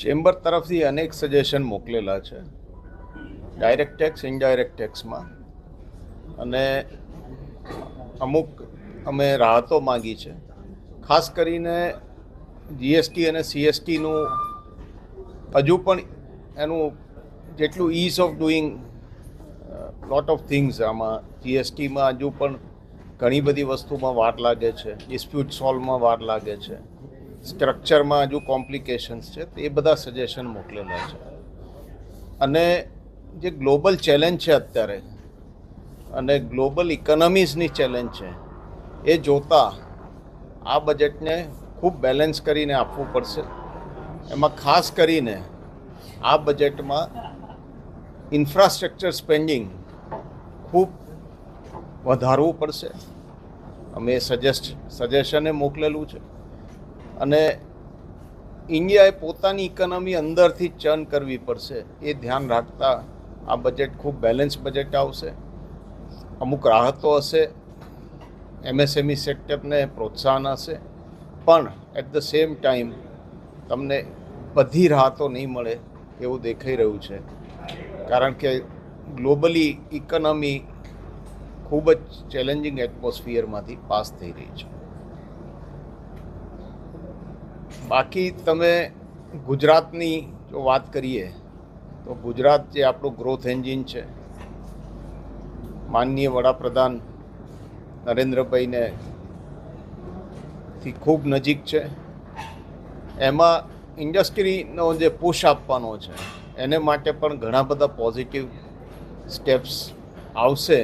Chamber તરફથી અનેક suggestion મોકલેલા છે ડાયરેક્ટ ટેક્સ ઇનડાયરેક્ટ ટેક્સમાં, અને અમુક અમે રાહતો માગી છે. ખાસ કરીને જીએસટી અને સીએસટીનું હજુ પણ એનું જેટલું ease of doing lot of things, આમાં જીએસટીમાં હજુ પણ ઘણી બધી વસ્તુમાં વાર લાગે છે, ડિસ્પ્યુટ સોલ્વમાં વાર લાગે છે, સ્ટ્રક્ચરમાં હજુ કોમ્પ્લિકેશન્સ છે. એ બધા સજેશન મોકલેલા છે. અને જે ગ્લોબલ ચેલેન્જ છે અત્યારે અને ગ્લોબલ ઇકોનોમીઝની ચેલેન્જ છે, એ જોતાં આ બજેટને ખૂબ બેલેન્સ કરીને આપવું પડશે. એમાં ખાસ કરીને આ બજેટમાં ઇન્ફ્રાસ્ટ્રક્ચર સ્પેન્ડિંગ ખૂબ વધારવું પડશે. અમે સજેશને મોકલેલું છે. અને ઇન્ડિયાએ પોતાની ઇકોનોમી અંદરથી ચર્ન કરવી પડશે. એ ધ્યાન રાખતા આ બજેટ ખૂબ બેલેન્સ બજેટ આવશે. અમુક રાહતો હશે, એમએસએમઈ સેક્ટરને પ્રોત્સાહન હશે, પણ એટ ધ સેમ ટાઈમ તમને બધી રાહતો નહીં મળે એવું દેખાઈ રહ્યું છે. કારણ કે ગ્લોબલી ઇકોનોમી ખૂબ જ ચેલેન્જિંગ એટમોસ્ફિયરમાંથી પાસ થઈ રહી છે. બાકી તમે ગુજરાતની જો વાત કરીએ તો ગુજરાત જે આપણું ગ્રોથ એન્જિન છે, માનનીય વડાપ્રધાન નરેન્દ્રભાઈને થી ખૂબ નજીક છે. એમાં ઇન્ડસ્ટ્રીનો જે પુશ આપવાનો છે એને માટે પણ ઘણા બધા પોઝિટિવ સ્ટેપ્સ આવશે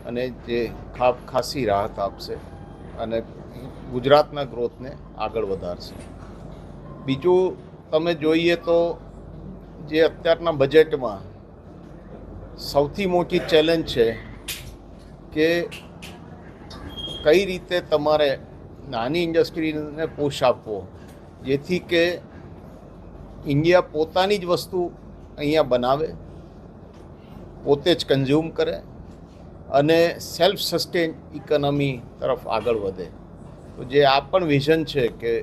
અને જે ખાસી રાહત આપશે અને ગુજરાતના ગ્રોથને આગળ વધારશે. બીજું તમે જોઈએ તો જે અત્યારના બજેટમાં સૌથી મોટી ચેલેન્જ છે કે કઈ રીતે તમારે નાની ઇન્ડસ્ટ્રીને પુશ આપવો જેથી કે ઇન્ડિયા પોતાની જ વસ્તુ અહીંયા બનાવે, પોતે જ કન્ઝ્યુમ કરે અને સેલ્ફ સસ્ટેન ઇકોનોમી તરફ આગળ વધે. તો જે આ પણ વિઝન છે કે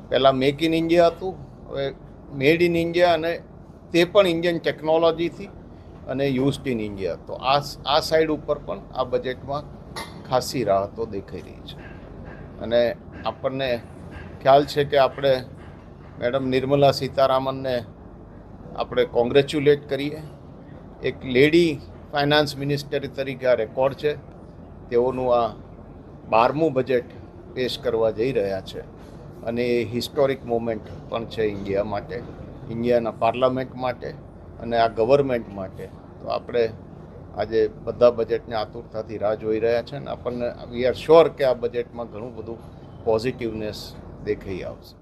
પહેલાં મેક ઇન ઇન્ડિયા હતું, હવે મેડ ઇન ઇન્ડિયા, અને તે પણ ઇન્ડિયન ટેકનોલોજીથી અને યુઝડ ઇન ઇન્ડિયા. તો આ સાઈડ ઉપર પણ આ બજેટમાં ખાસી રાહતો દેખાઈ રહી છે. અને આપણને ખ્યાલ છે કે આપણે મેડમ નિર્મલા સીતારામનને આપણે કોંગ્રેચ્યુલેટ કરીએ. એક લેડી ફાઇનાન્સ મિનિસ્ટર તરીકે આ રેકોર્ડ છે. તેઓનું આ 12મું બજેટ પેશ કરવા જઈ રહ્યા છે અને એ હિસ્ટોરિક મોમેન્ટ પણ છે ઇન્ડિયા માટે, ઇન્ડિયાના પાર્લામેન્ટ માટે અને આ ગવર્મેન્ટ માટે. તો આપણે આજે બધા બજેટને આતુરતાથી રાહ જોઈ રહ્યા છે અને આપણને વી આર શ્યોર કે આ બજેટમાં ઘણું બધું પોઝિટિવનેસ દેખાઈ આવશે.